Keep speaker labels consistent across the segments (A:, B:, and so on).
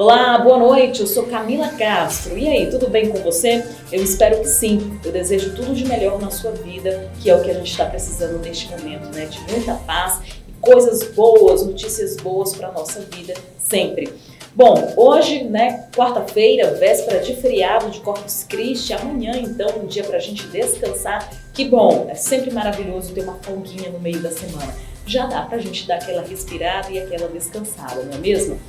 A: Olá, boa noite, eu sou Camila Castro. E aí, tudo bem com você? Eu espero que sim. Eu desejo tudo de melhor na sua vida, que é o que a gente está precisando neste momento, né? De muita paz e coisas boas, notícias boas para a nossa vida, sempre. Bom, hoje, né, quarta-feira, véspera de feriado de Corpus Christi, amanhã, então, um dia para a gente descansar. Que bom, é sempre maravilhoso ter uma folguinha no meio da semana. Já dá para a gente dar aquela respirada e aquela descansada, não é mesmo?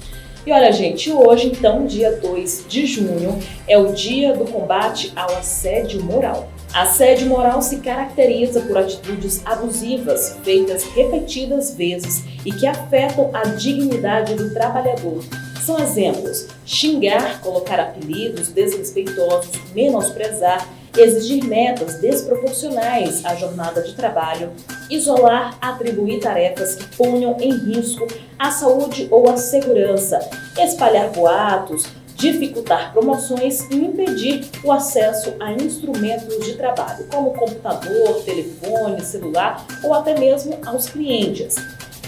A: E olha, gente, hoje, então, dia 2 de junho, é o dia do combate ao assédio moral. Assédio moral se caracteriza por atitudes abusivas feitas repetidas vezes e que afetam a dignidade do trabalhador. São exemplos: xingar, colocar apelidos desrespeitosos, menosprezar, exigir metas desproporcionais à jornada de trabalho, isolar, atribuir tarefas que ponham em risco a saúde ou a segurança, espalhar boatos, dificultar promoções e impedir o acesso a instrumentos de trabalho, como computador, telefone, celular ou até mesmo aos clientes.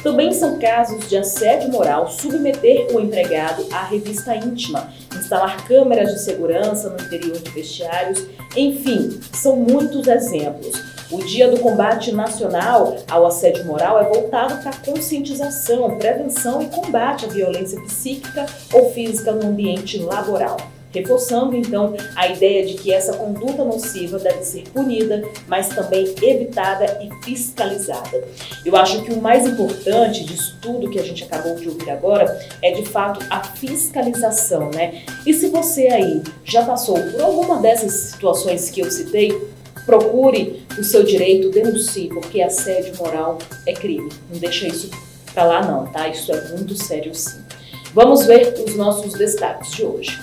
A: Também são casos de assédio moral submeter o empregado à revista íntima, instalar câmeras de segurança no interior de vestiários, enfim, são muitos exemplos. O Dia do Combate Nacional ao Assédio Moral é voltado para a conscientização, prevenção e combate à violência psíquica ou física no ambiente laboral, reforçando então a ideia de que essa conduta nociva deve ser punida, mas também evitada e fiscalizada. Eu acho que o mais importante disso tudo que a gente acabou de ouvir agora é de fato a fiscalização, né? E se você aí já passou por alguma dessas situações que eu citei, procure o seu direito, denuncie, porque assédio moral é crime. Não deixa isso pra lá não, tá? Isso é muito sério sim. Vamos ver os nossos destaques de hoje.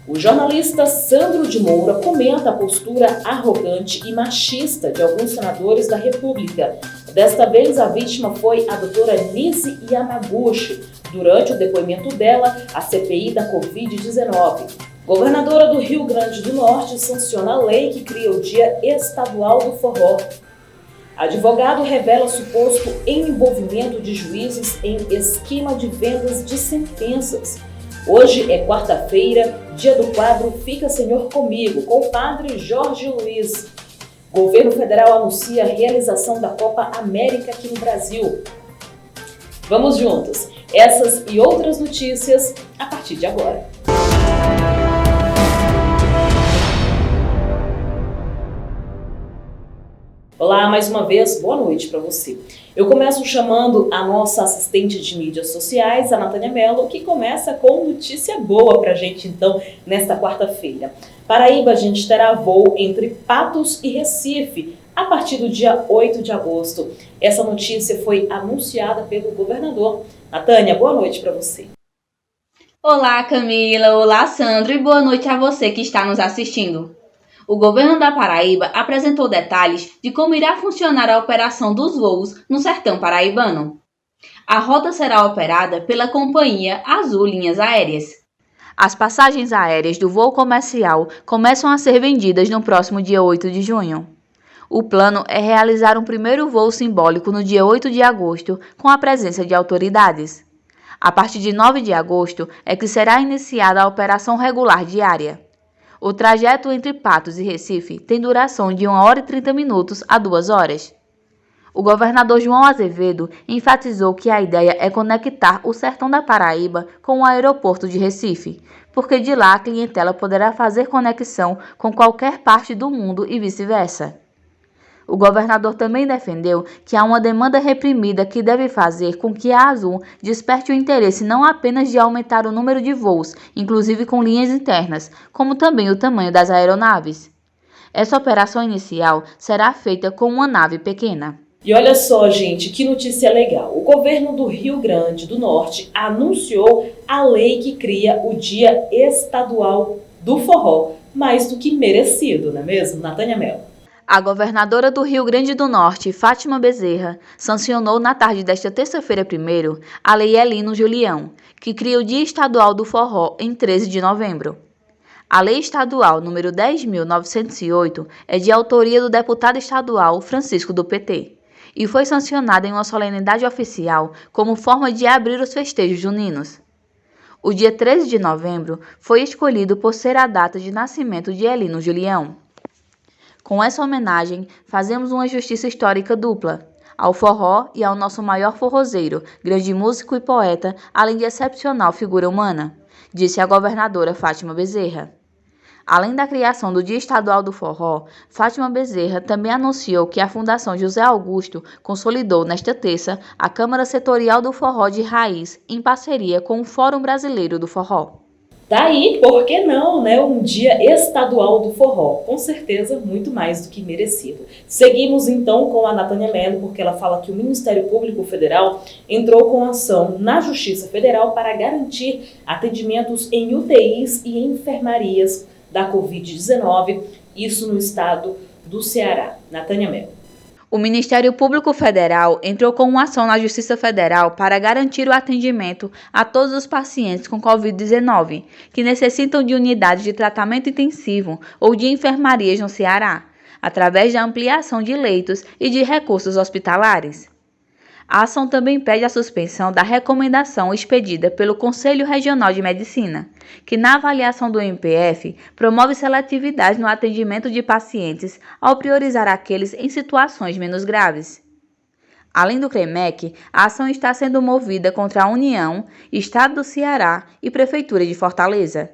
A: O jornalista Sandro de Moura comenta a postura arrogante e machista de alguns senadores da República. Desta vez, a vítima foi a doutora Nise Yamaguchi, durante o depoimento dela à CPI da Covid-19. Governadora do Rio Grande do Norte sanciona a lei que cria o Dia Estadual do Forró. Advogado revela suposto envolvimento de juízes em esquema de vendas de sentenças. Hoje é quarta-feira, dia do quadro Fica Senhor Comigo, com o padre Jorge Luiz. Governo federal anuncia a realização da Copa América aqui no Brasil. Vamos juntos! Essas e outras notícias a partir de agora. Olá, mais uma vez, boa noite para você. Eu começo chamando a nossa assistente de mídias sociais, a Natânia Mello, que começa com notícia boa para a gente, então, nesta quarta-feira. Paraíba, a gente terá voo entre Patos e Recife a partir do dia 8 de agosto. Essa notícia foi anunciada pelo governador. Natânia, boa noite para você.
B: Olá, Camila. Olá, Sandro. E boa noite a você que está nos assistindo. O governo da Paraíba apresentou detalhes de como irá funcionar a operação dos voos no sertão paraibano. A rota será operada pela companhia Azul Linhas Aéreas. As passagens aéreas do voo comercial começam a ser vendidas no próximo dia 8 de junho. O plano é realizar um primeiro voo simbólico no dia 8 de agosto com a presença de autoridades. A partir de 9 de agosto é que será iniciada a operação regular diária. O trajeto entre Patos e Recife tem duração de 1 hora e 30 minutos a 2 horas. O governador João Azevedo enfatizou que a ideia é conectar o sertão da Paraíba com o aeroporto de Recife, porque de lá a clientela poderá fazer conexão com qualquer parte do mundo e vice-versa. O governador também defendeu que há uma demanda reprimida que deve fazer com que a Azul desperte o interesse não apenas de aumentar o número de voos, inclusive com linhas internas, como também o tamanho das aeronaves. Essa operação inicial será feita com uma nave pequena.
A: E olha só, gente, que notícia legal. O governo do Rio Grande do Norte anunciou a lei que cria o Dia Estadual do Forró, mais do que merecido, não é mesmo, Natânia Mello?
B: A governadora do Rio Grande do Norte, Fátima Bezerra, sancionou na tarde desta terça-feira 1º a Lei Elino Julião, que cria o Dia Estadual do Forró em 13 de novembro. A Lei Estadual número 10.908 é de autoria do deputado estadual Francisco do PT e foi sancionada em uma solenidade oficial como forma de abrir os festejos juninos. O dia 13 de novembro foi escolhido por ser a data de nascimento de Elino Julião. Com essa homenagem, fazemos uma justiça histórica dupla, ao forró e ao nosso maior forrozeiro, grande músico e poeta, além de excepcional figura humana, disse a governadora Fátima Bezerra. Além da criação do Dia Estadual do Forró, Fátima Bezerra também anunciou que a Fundação José Augusto consolidou nesta terça a Câmara Setorial do Forró de Raiz, em parceria com o Fórum Brasileiro do Forró.
A: Daí, por que não, né? Um Dia Estadual do Forró. Com certeza, muito mais do que merecido. Seguimos então com a Natânia Mello, porque ela fala que o Ministério Público Federal entrou com ação na Justiça Federal para garantir atendimentos em UTIs e enfermarias da Covid-19, isso no estado do Ceará. Natânia Mello.
B: O Ministério Público Federal entrou com uma ação na Justiça Federal para garantir o atendimento a todos os pacientes com Covid-19 que necessitam de unidades de tratamento intensivo ou de enfermarias no Ceará, através da ampliação de leitos e de recursos hospitalares. A ação também pede a suspensão da recomendação expedida pelo Conselho Regional de Medicina, que, na avaliação do MPF, promove seletividade no atendimento de pacientes ao priorizar aqueles em situações menos graves. Além do CREMEC, a ação está sendo movida contra a União, Estado do Ceará e Prefeitura de Fortaleza.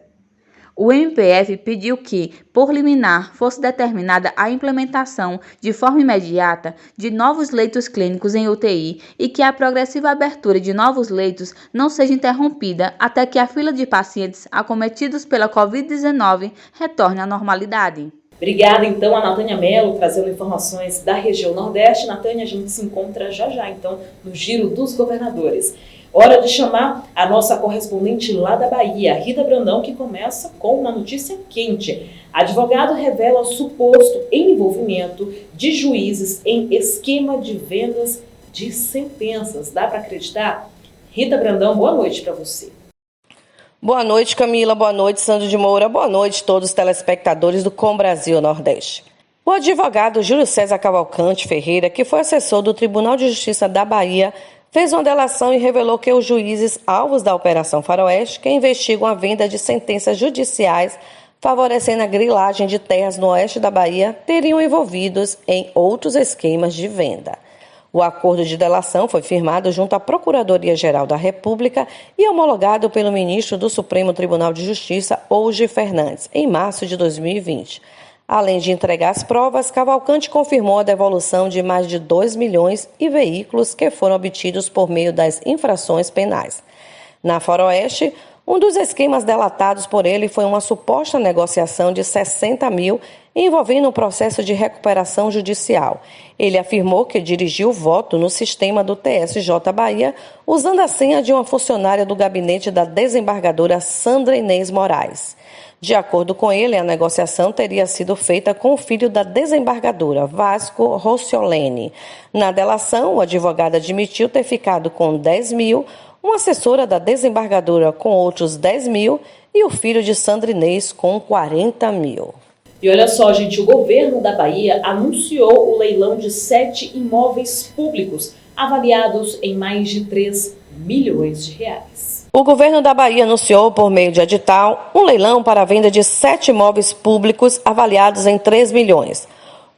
B: O MPF pediu que, por liminar, fosse determinada a implementação, de forma imediata, de novos leitos clínicos em UTI e que a progressiva abertura de novos leitos não seja interrompida até que a fila de pacientes acometidos pela Covid-19 retorne à normalidade.
A: Obrigada, então, a Natânia Mello, trazendo informações da região Nordeste. Natânia, a gente se encontra já, então, no Giro dos Governadores. Hora de chamar a nossa correspondente lá da Bahia, Rita Brandão, que começa com uma notícia quente. Advogado revela suposto envolvimento de juízes em esquema de vendas de sentenças. Dá para acreditar? Rita Brandão, boa noite para você.
C: Boa noite, Camila. Boa noite, Sandro de Moura. Boa noite a todos os telespectadores do Com Brasil Nordeste. O advogado Júlio César Cavalcante Ferreira, que foi assessor do Tribunal de Justiça da Bahia, fez uma delação e revelou que os juízes alvos da Operação Faroeste, que investigam a venda de sentenças judiciais favorecendo a grilagem de terras no oeste da Bahia, teriam envolvidos em outros esquemas de venda. O acordo de delação foi firmado junto à Procuradoria-Geral da República e homologado pelo ministro do Supremo Tribunal de Justiça, Hoje Fernandes, em março de 2020. Além de entregar as provas, Cavalcante confirmou a devolução de mais de 2 milhões e veículos que foram obtidos por meio das infrações penais. Na Faroeste, um dos esquemas delatados por ele foi uma suposta negociação de 60 mil envolvendo um processo de recuperação judicial. Ele afirmou que dirigiu o voto no sistema do TSJ Bahia usando a senha de uma funcionária do gabinete da desembargadora Sandra Inês Moraes. De acordo com ele, a negociação teria sido feita com o filho da desembargadora, Vasco Rosciolene. Na delação, o advogado admitiu ter ficado com 10 mil, uma assessora da desembargadora com outros 10 mil e o filho de Sandra Inês com 40 mil.
A: E olha só, gente, o governo da Bahia anunciou o leilão de 7 imóveis públicos, avaliados em mais de 3 milhões de reais.
C: O governo da Bahia anunciou, por meio de edital, um leilão para a venda de 7 imóveis públicos avaliados em 3 milhões.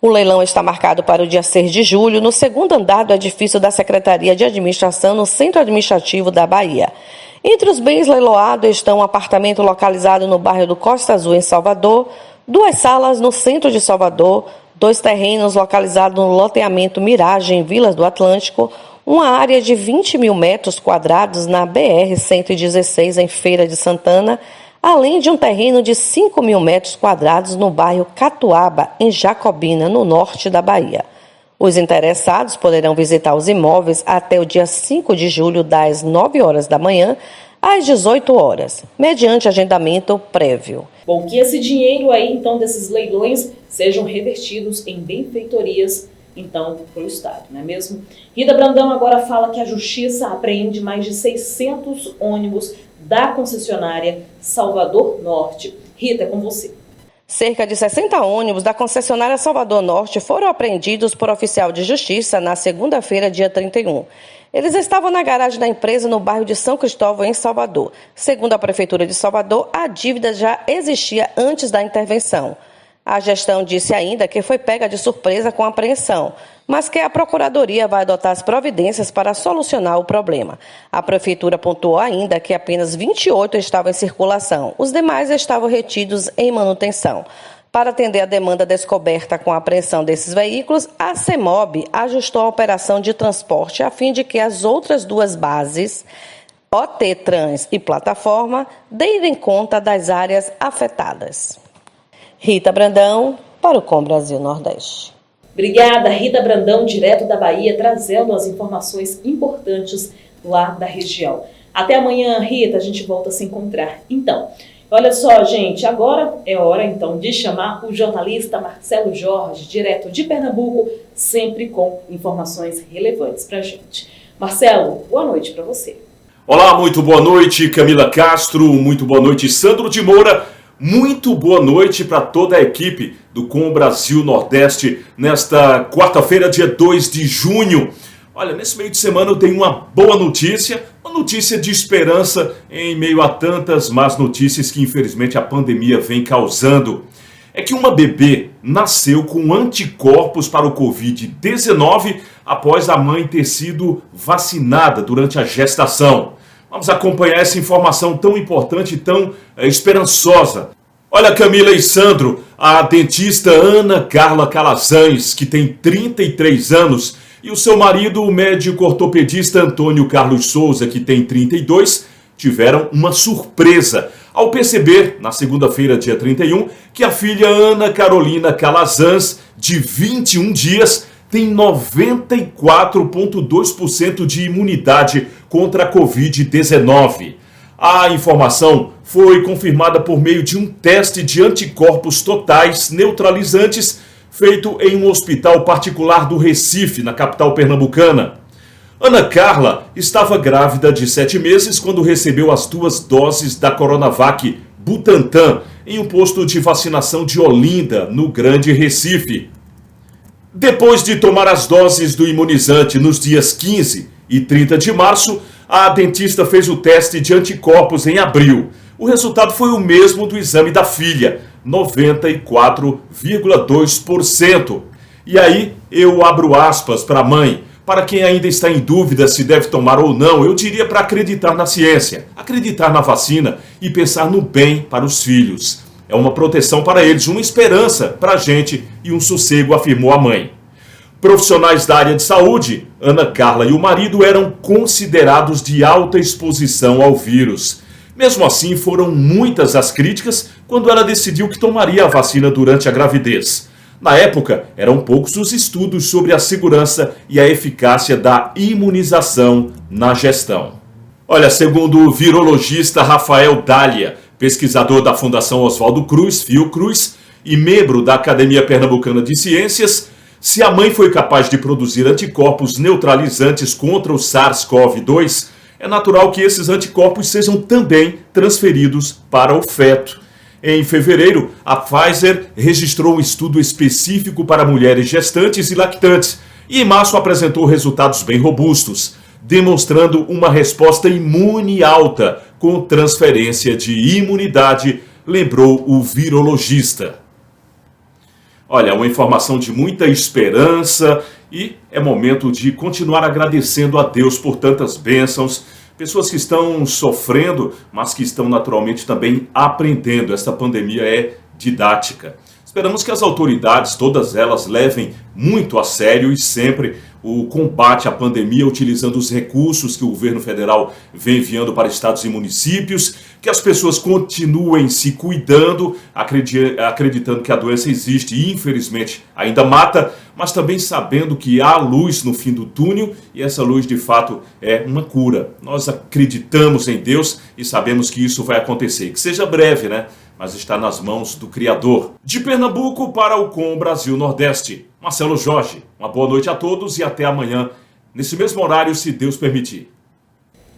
C: O leilão está marcado para o dia 6 de julho, no segundo andar do edifício da Secretaria de Administração, no Centro Administrativo da Bahia. Entre os bens leiloados estão um apartamento localizado no bairro do Costa Azul, em Salvador, 2 salas no centro de Salvador, 2 terrenos localizados no loteamento Mirage, em Vilas do Atlântico, uma área de 20 mil metros quadrados na BR-116, em Feira de Santana, além de um terreno de 5 mil metros quadrados no bairro Catuaba, em Jacobina, no norte da Bahia. Os interessados poderão visitar os imóveis até o dia 5 de julho, das 9 horas da manhã às 18 horas, mediante agendamento prévio.
A: Bom, que esse dinheiro aí, então, desses leilões sejam revertidos em benfeitorias, então, para o Estado, não é mesmo? Rita Brandão agora fala que a Justiça apreende mais de 600 ônibus da concessionária Salvador Norte. Rita, é com você.
C: Cerca de 60 ônibus da concessionária Salvador Norte foram apreendidos por oficial de justiça na segunda-feira, dia 31. Eles estavam na garagem da empresa no bairro de São Cristóvão, em Salvador. Segundo a Prefeitura de Salvador, a dívida já existia antes da intervenção. A gestão disse ainda que foi pega de surpresa com a apreensão, mas que a Procuradoria vai adotar as providências para solucionar o problema. A Prefeitura pontuou ainda que apenas 28 estavam em circulação, os demais estavam retidos em manutenção. Para atender a demanda descoberta com a apreensão desses veículos, a CEMOB ajustou a operação de transporte a fim de que as outras duas bases, OT Trans e Plataforma, deem conta das áreas afetadas. Rita Brandão, para o Com Brasil Nordeste.
A: Obrigada, Rita Brandão, direto da Bahia, trazendo as informações importantes lá da região. Até amanhã, Rita, a gente volta a se encontrar. Então, olha só, gente, agora é hora, então, de chamar o jornalista Marcelo Jorge, direto de Pernambuco, sempre com informações relevantes para a gente. Marcelo, boa noite para você.
D: Olá, muito boa noite, Camila Castro, muito boa noite, Sandro de Moura, muito boa noite para toda a equipe do Com Brasil Nordeste, nesta quarta-feira, dia 2 de junho. Olha, nesse meio de semana eu tenho uma boa notícia, uma notícia de esperança em meio a tantas más notícias que infelizmente a pandemia vem causando. É que uma bebê nasceu com anticorpos para o Covid-19 após a mãe ter sido vacinada durante a gestação. Vamos acompanhar essa informação tão importante e tão esperançosa. Olha, Camila e Sandro, a dentista Ana Carla Calazans, que tem 33 anos, e o seu marido, o médico ortopedista Antônio Carlos Souza, que tem 32, tiveram uma surpresa ao perceber, na segunda-feira, dia 31, que a filha Ana Carolina Calazans, de 21 dias, tem 94,2% de imunidade contra a Covid-19. A informação foi confirmada por meio de um teste de anticorpos totais neutralizantes feito em um hospital particular do Recife, na capital pernambucana. Ana Carla estava grávida de 7 meses quando recebeu as 2 doses da Coronavac Butantan em um posto de vacinação de Olinda, no Grande Recife. Depois de tomar as doses do imunizante nos dias 15 e 30 de março, a dentista fez o teste de anticorpos em abril. O resultado foi o mesmo do exame da filha, 94,2%. E aí eu abro aspas para a mãe. Para quem ainda está em dúvida se deve tomar ou não, eu diria para acreditar na ciência, acreditar na vacina e pensar no bem para os filhos. É uma proteção para eles, uma esperança para a gente e um sossego, afirmou a mãe. Profissionais da área de saúde, Ana Carla e o marido eram considerados de alta exposição ao vírus. Mesmo assim, foram muitas as críticas quando ela decidiu que tomaria a vacina durante a gravidez. Na época, eram poucos os estudos sobre a segurança e a eficácia da imunização na gestão. Olha, segundo o virologista Rafael Dália, pesquisador da Fundação Oswaldo Cruz, Fiocruz, e membro da Academia Pernambucana de Ciências, se a mãe foi capaz de produzir anticorpos neutralizantes contra o SARS-CoV-2, é natural que esses anticorpos sejam também transferidos para o feto. Em fevereiro, a Pfizer registrou um estudo específico para mulheres gestantes e lactantes, e em março apresentou resultados bem robustos, demonstrando uma resposta imune alta com transferência de imunidade, lembrou o virologista. Olha, uma informação de muita esperança e é momento de continuar agradecendo a Deus por tantas bênçãos, pessoas que estão sofrendo, mas que estão naturalmente também aprendendo. Esta pandemia é didática. Esperamos que as autoridades, todas elas, levem muito a sério e sempre o combate à pandemia, utilizando os recursos que o governo federal vem enviando para estados e municípios, que as pessoas continuem se cuidando, acreditando que a doença existe e infelizmente ainda mata, mas também sabendo que há luz no fim do túnel e essa luz de fato é uma cura. Nós acreditamos em Deus e sabemos que isso vai acontecer, que seja breve, né? Mas está nas mãos do Criador. De Pernambuco para o Com Brasil Nordeste, Marcelo Jorge. Uma boa noite a todos e até amanhã, nesse mesmo horário, se Deus permitir.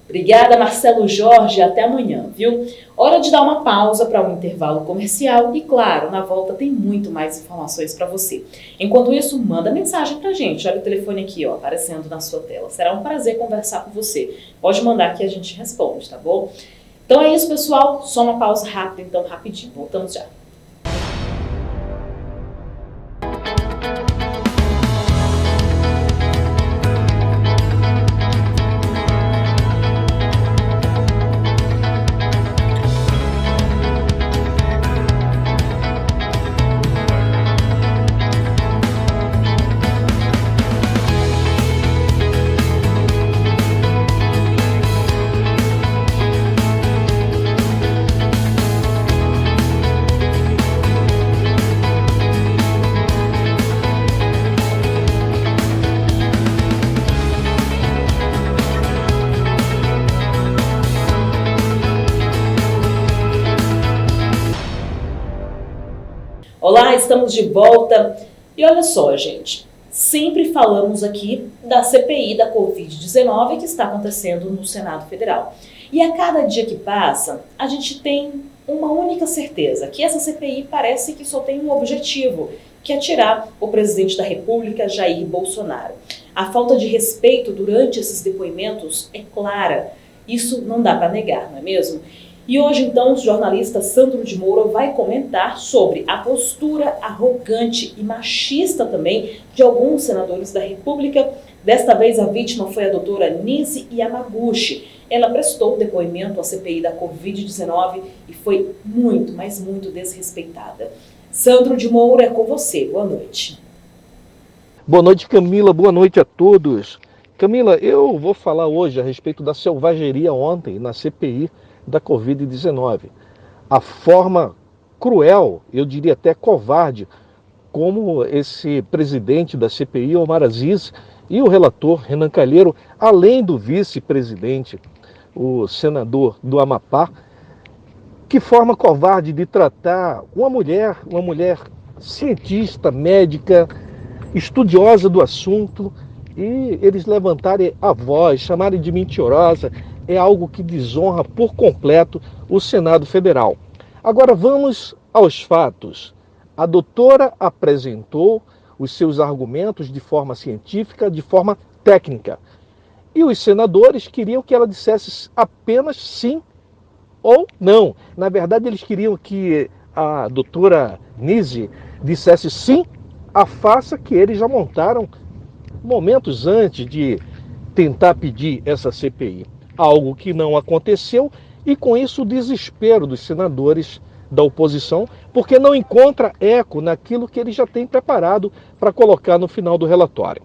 A: Obrigada, Marcelo Jorge. Até amanhã, viu? Hora de dar uma pausa para um intervalo comercial e, claro, na volta tem muito mais informações para você. Enquanto isso, manda mensagem para a gente. Olha o telefone aqui, ó, aparecendo na sua tela. Será um prazer conversar com você. Pode mandar que a gente responde, tá bom? Então é isso, pessoal. Só uma pausa rápida, então rapidinho. Voltamos já. Olá, estamos de volta. E olha só, gente, sempre falamos aqui da CPI da Covid-19 que está acontecendo no Senado Federal. E a cada dia que passa, a gente tem uma única certeza, que essa CPI parece que só tem um objetivo, que é tirar o presidente da República, Jair Bolsonaro. A falta de respeito durante esses depoimentos é clara. Isso não dá para negar, não é mesmo? E hoje, então, o jornalista Sandro de Moura vai comentar sobre a postura arrogante e machista também de alguns senadores da República. Desta vez, a vítima foi a doutora Nise Yamaguchi. Ela prestou depoimento à CPI da Covid-19 e foi muito, mas muito desrespeitada. Sandro de Moura, é com você. Boa noite.
E: Boa noite, Camila. Boa noite a todos. Camila, eu vou falar hoje a respeito da selvageria ontem na CPI da Covid-19. A forma cruel, eu diria até covarde, como esse presidente da CPI, Omar Aziz, e o relator Renan Calheiro, além do vice-presidente, o senador do Amapá, que forma covarde de tratar uma mulher cientista, médica, estudiosa do assunto, e eles levantarem a voz, chamarem de mentirosa, é algo que desonra por completo o Senado Federal. Agora vamos aos fatos. A doutora apresentou os seus argumentos de forma científica, de forma técnica. E os senadores queriam que ela dissesse apenas sim ou não. Na verdade, eles queriam que a doutora Nise dissesse sim à farsa que eles já montaram momentos antes de tentar pedir essa CPI. Algo que não aconteceu, e com isso o desespero dos senadores da oposição, porque não encontra eco naquilo que ele já tem preparado para colocar no final do relatório.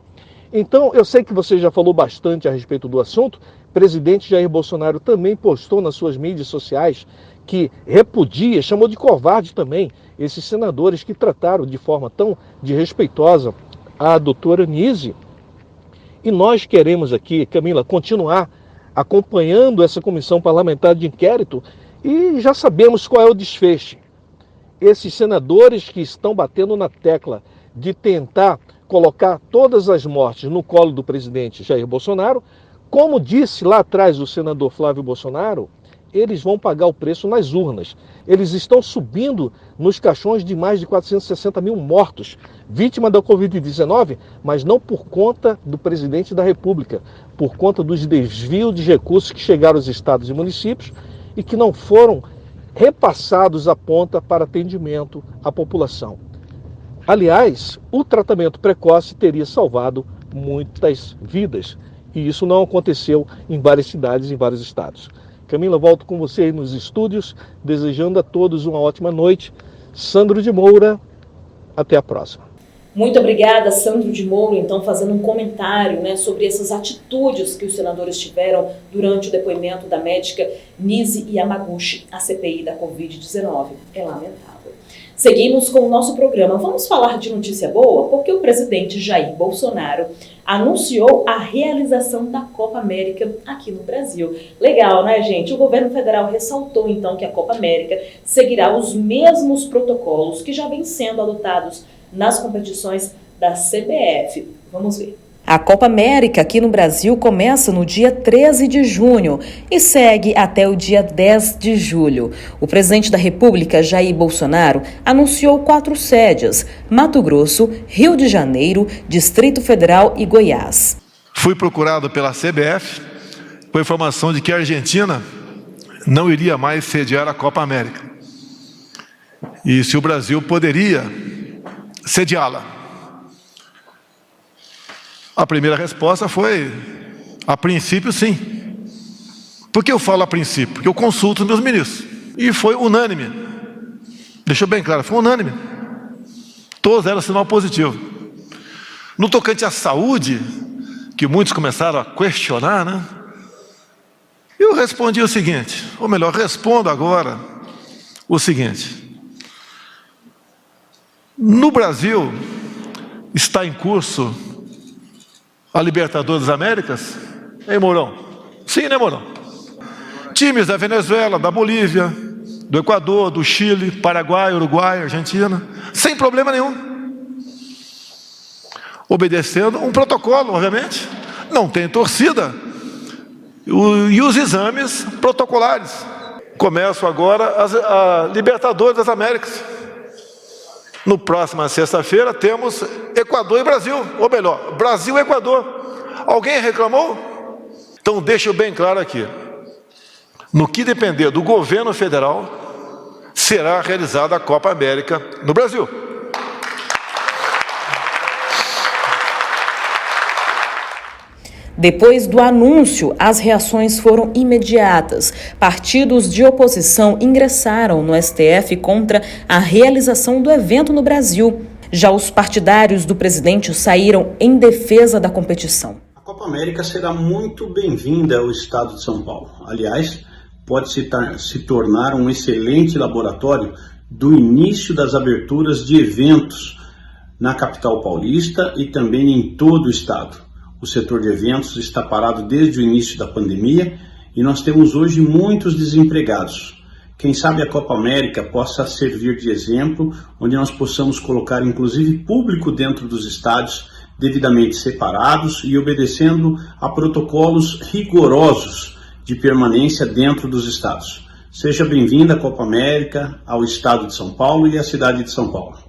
E: Então, eu sei que você já falou bastante a respeito do assunto. O presidente Jair Bolsonaro também postou nas suas mídias sociais que repudia, chamou de covarde também, esses senadores que trataram de forma tão desrespeitosa a doutora Nise. E nós queremos aqui, Camila, continuar acompanhando essa comissão parlamentar de inquérito, e já sabemos qual é o desfecho. Esses senadores que estão batendo na tecla de tentar colocar todas as mortes no colo do presidente Jair Bolsonaro, como disse lá atrás o senador Flávio Bolsonaro, eles vão pagar o preço nas urnas. Eles estão subindo nos caixões de mais de 460 mil mortos, vítima da Covid-19, mas não por conta do presidente da República, por conta dos desvios de recursos que chegaram aos estados e municípios e que não foram repassados à ponta para atendimento à população. Aliás, o tratamento precoce teria salvado muitas vidas, e isso não aconteceu em várias cidades e em vários estados. Camila, volto com você aí nos estúdios, desejando a todos uma ótima noite. Sandro de Moura, até a próxima.
A: Muito obrigada, Sandro de Moura, então fazendo um comentário, né, sobre essas atitudes que os senadores tiveram durante o depoimento da médica Nise Yamaguchi, à CPI da Covid-19. É lamentável. Seguimos com o nosso programa. Vamos falar de notícia boa, porque o presidente Jair Bolsonaro anunciou a realização da Copa América aqui no Brasil. Legal, né, gente? O governo federal ressaltou, então, que a Copa América seguirá os mesmos protocolos que já vêm sendo adotados nas competições da CBF. Vamos ver. A Copa América aqui no Brasil começa no dia 13 de junho e segue até o dia 10 de julho. O presidente da República, Jair Bolsonaro, anunciou 4 sedes: Mato Grosso, Rio de Janeiro, Distrito Federal e Goiás.
F: Fui procurado pela CBF com a informação de que a Argentina não iria mais sediar a Copa América. E se o Brasil poderia sediá-la. A primeira resposta foi, a princípio, sim. Por que eu falo a princípio? Porque eu consulto os meus ministros. E foi unânime. Deixou bem claro, foi unânime. Todos deram sinal positivo. No tocante à saúde, que muitos começaram a questionar, né? Eu respondi o seguinte, ou melhor, respondo agora o seguinte. No Brasil, está em curso a Libertadores das Américas? Hein, Mourão? Sim, né, Mourão? Times da Venezuela, da Bolívia, do Equador, do Chile, Paraguai, Uruguai, Argentina, sem problema nenhum. Obedecendo um protocolo, obviamente. Não tem torcida. E os exames protocolares. Começam agora a Libertadores das Américas. No próxima sexta-feira temos Equador e Brasil, ou melhor, Brasil e Equador. Alguém reclamou? Então deixo bem claro aqui. No que depender do governo federal, será realizada a Copa América no Brasil.
A: Depois do anúncio, as reações foram imediatas. Partidos de oposição ingressaram no STF contra a realização do evento no Brasil. Já os partidários do presidente saíram em defesa da competição.
G: A Copa América será muito bem-vinda ao estado de São Paulo. Aliás, pode se tornar um excelente laboratório do início das aberturas de eventos na capital paulista e também em todo o estado. O setor de eventos está parado desde o início da pandemia e nós temos hoje muitos desempregados. Quem sabe a Copa América possa servir de exemplo, onde nós possamos colocar inclusive público dentro dos estádios, devidamente separados e obedecendo a protocolos rigorosos de permanência dentro dos estádios. Seja bem-vinda à Copa América, ao estado de São Paulo e à cidade de São Paulo.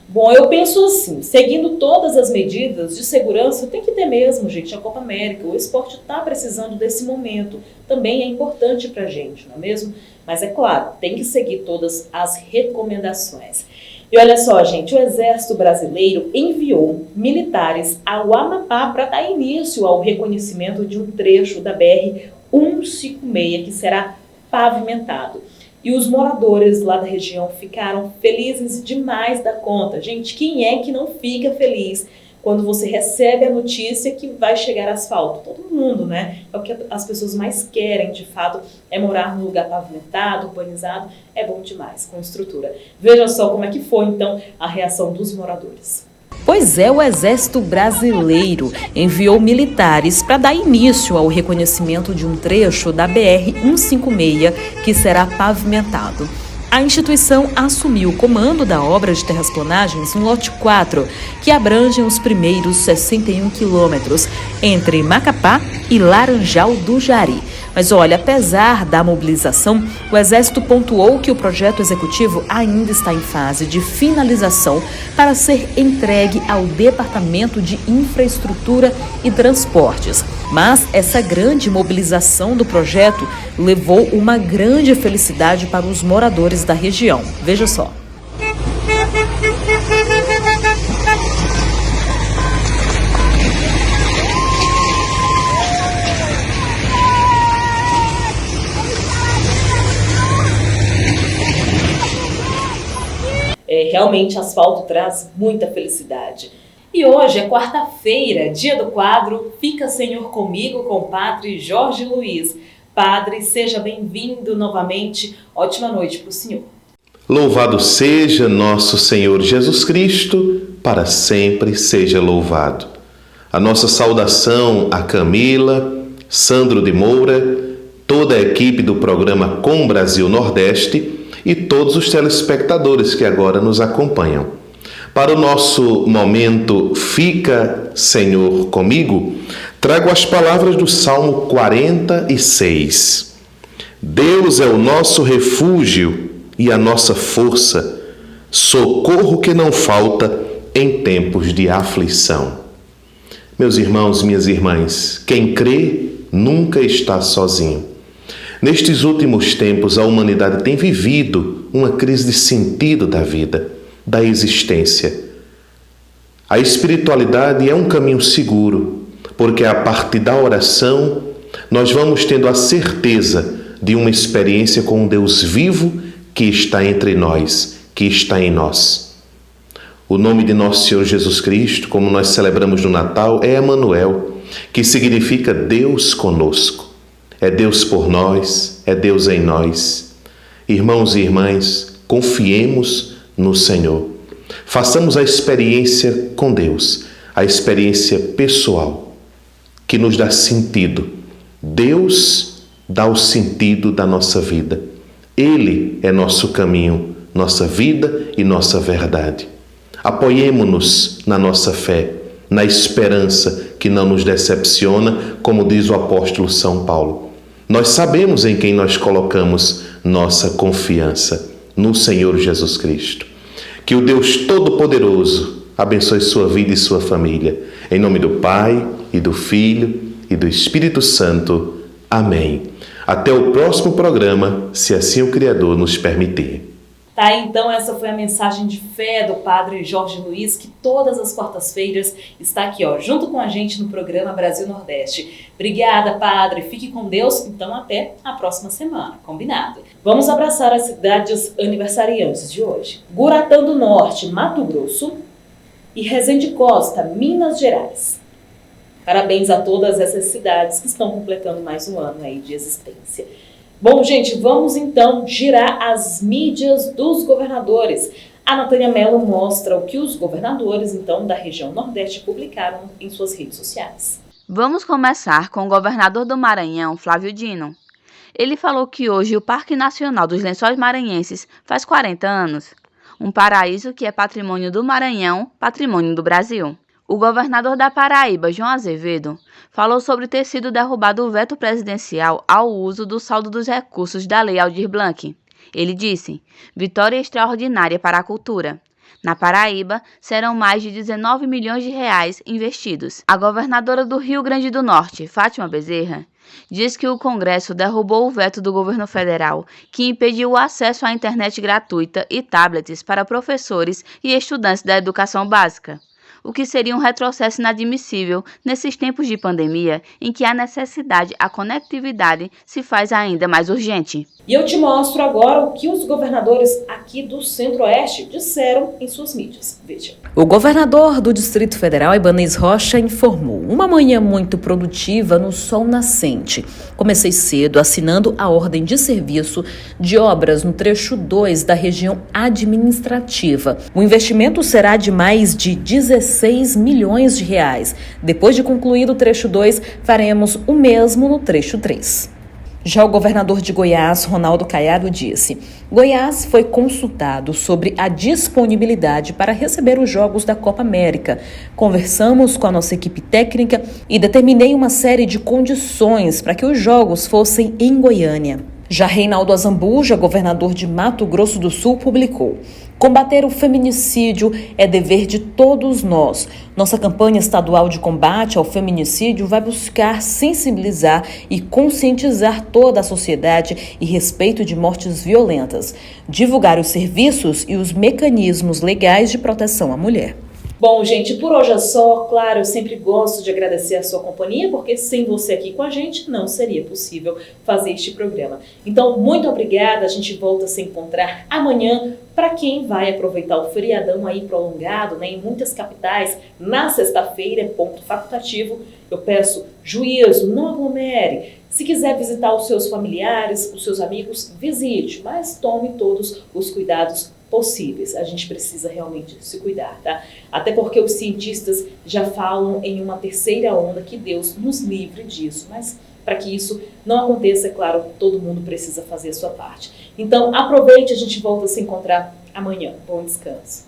A: Bom, eu penso assim, seguindo todas as medidas de segurança, tem que ter mesmo, gente, a Copa América. O esporte está precisando desse momento. Também é importante para a gente, não é mesmo? Mas é claro, tem que seguir todas as recomendações. E olha só, gente, o Exército Brasileiro enviou militares ao Amapá para dar início ao reconhecimento de um trecho da BR-156 que será pavimentado. E os moradores lá da região ficaram felizes demais da conta. Gente, quem é que não fica feliz quando você recebe a notícia que vai chegar asfalto? Todo mundo, né? É o que as pessoas mais querem, de fato, é morar num lugar pavimentado, urbanizado. É bom demais, com estrutura. Veja só como é que foi, então, a reação dos moradores.
H: Pois é, o Exército Brasileiro enviou militares para dar início ao reconhecimento de um trecho da BR-156 que será pavimentado. A instituição assumiu o comando da obra de terrasplanagens no lote 4, que abrange os primeiros 61 quilômetros entre Macapá e Laranjal do Jari. Mas olha, apesar da mobilização, o Exército pontuou que o projeto executivo ainda está em fase de finalização para ser entregue ao Departamento de Infraestrutura e Transportes. Mas essa grande mobilização do projeto levou uma grande felicidade para os moradores da região. Veja só.
A: Realmente, asfalto traz muita felicidade. E hoje é quarta-feira, dia do quadro Fica Senhor Comigo, com o Padre Jorge Luiz. Padre, seja bem-vindo novamente. Ótima noite para o senhor.
I: Louvado seja nosso Senhor Jesus Cristo, para sempre seja louvado. A nossa saudação a Camila, Sandro de Moura, toda a equipe do programa Com Brasil Nordeste e todos os telespectadores que agora nos acompanham. Para o nosso momento Fica, Senhor, comigo, trago as palavras do Salmo 46. Deus é o nosso refúgio e a nossa força, socorro que não falta em tempos de aflição. Meus irmãos, minhas irmãs, quem crê nunca está sozinho. Nestes últimos tempos, a humanidade tem vivido uma crise de sentido da vida, da existência. A espiritualidade é um caminho seguro, porque a partir da oração nós vamos tendo a certeza de uma experiência com um Deus vivo que está entre nós, que está em nós. O nome de nosso Senhor Jesus Cristo, como nós celebramos no Natal, é Emanuel, que significa Deus conosco. É Deus por nós, é Deus em nós. Irmãos e irmãs, confiemos no Senhor. Façamos a experiência com Deus, a experiência pessoal, que nos dá sentido. Deus dá o sentido da nossa vida. Ele é nosso caminho, nossa vida e nossa verdade. Apoiemo-nos na nossa fé, na esperança que não nos decepciona, como diz o apóstolo São Paulo. Nós sabemos em quem nós colocamos nossa confiança, no Senhor Jesus Cristo. Que o Deus Todo-Poderoso abençoe sua vida e sua família. Em nome do Pai, e do Filho, e do Espírito Santo. Amém. Até o próximo programa, se assim o Criador nos permitir.
A: Tá, então essa foi a mensagem de fé do Padre Jorge Luiz, que todas as quartas-feiras está aqui, junto com a gente no programa Brasil Nordeste. Obrigada, Padre. Fique com Deus. Então até a próxima semana. Combinado? Vamos abraçar as cidades aniversariantes de hoje. Guratã do Norte, Mato Grosso, e Resende Costa, Minas Gerais. Parabéns a todas essas cidades que estão completando mais um ano aí de existência. Bom, gente, vamos então girar as mídias dos governadores. A Natânia Mello mostra o que os governadores, então, da região Nordeste publicaram em suas redes sociais.
B: Vamos começar com o governador do Maranhão, Flávio Dino. Ele falou que hoje o Parque Nacional dos Lençóis Maranhenses faz 40 anos. Um paraíso que é patrimônio do Maranhão, patrimônio do Brasil. O governador da Paraíba, João Azevedo, falou sobre ter sido derrubado o veto presidencial ao uso do saldo dos recursos da Lei Aldir Blanc. Ele disse: vitória extraordinária para a cultura. Na Paraíba, serão mais de 19 milhões de reais investidos. A governadora do Rio Grande do Norte, Fátima Bezerra, diz que o Congresso derrubou o veto do governo federal, que impediu o acesso à internet gratuita e tablets para professores e estudantes da educação básica, o que seria um retrocesso inadmissível nesses tempos de pandemia em que a necessidade à conectividade se faz ainda mais urgente.
A: E eu te mostro agora o que os governadores aqui do Centro-Oeste disseram em suas mídias. Veja.
H: O governador do Distrito Federal, Ibanez Rocha, informou: uma manhã muito produtiva no sol nascente. Comecei cedo assinando a ordem de serviço de obras no trecho 2 da região administrativa. O investimento será de mais de 16 milhões de reais. Depois de concluído o trecho 2, faremos o mesmo no trecho 3. Já o governador de Goiás, Ronaldo Caiado, disse: Goiás foi consultado sobre a disponibilidade para receber os Jogos da Copa América. Conversamos com a nossa equipe técnica e determinei uma série de condições para que os Jogos fossem em Goiânia. Já Reinaldo Azambuja, governador de Mato Grosso do Sul, publicou: combater o feminicídio é dever de todos nós. Nossa campanha estadual de combate ao feminicídio vai buscar sensibilizar e conscientizar toda a sociedade a respeito de mortes violentas, divulgar os serviços e os mecanismos legais de proteção à mulher.
A: Bom, gente, por hoje é só. Claro, eu sempre gosto de agradecer a sua companhia, porque sem você aqui com a gente não seria possível fazer este programa. Então, muito obrigada. A gente volta a se encontrar amanhã para quem vai aproveitar o feriadão aí prolongado, em muitas capitais. Na sexta-feira é ponto facultativo. Eu peço juízo, não aglomere. Se quiser visitar os seus familiares, os seus amigos, visite, mas tome todos os cuidados possíveis. A gente precisa realmente se cuidar, tá? Até porque os cientistas já falam em uma terceira onda, que Deus nos livre disso, mas para que isso não aconteça, é claro, todo mundo precisa fazer a sua parte. Então aproveite, a gente volta a se encontrar amanhã. Bom descanso.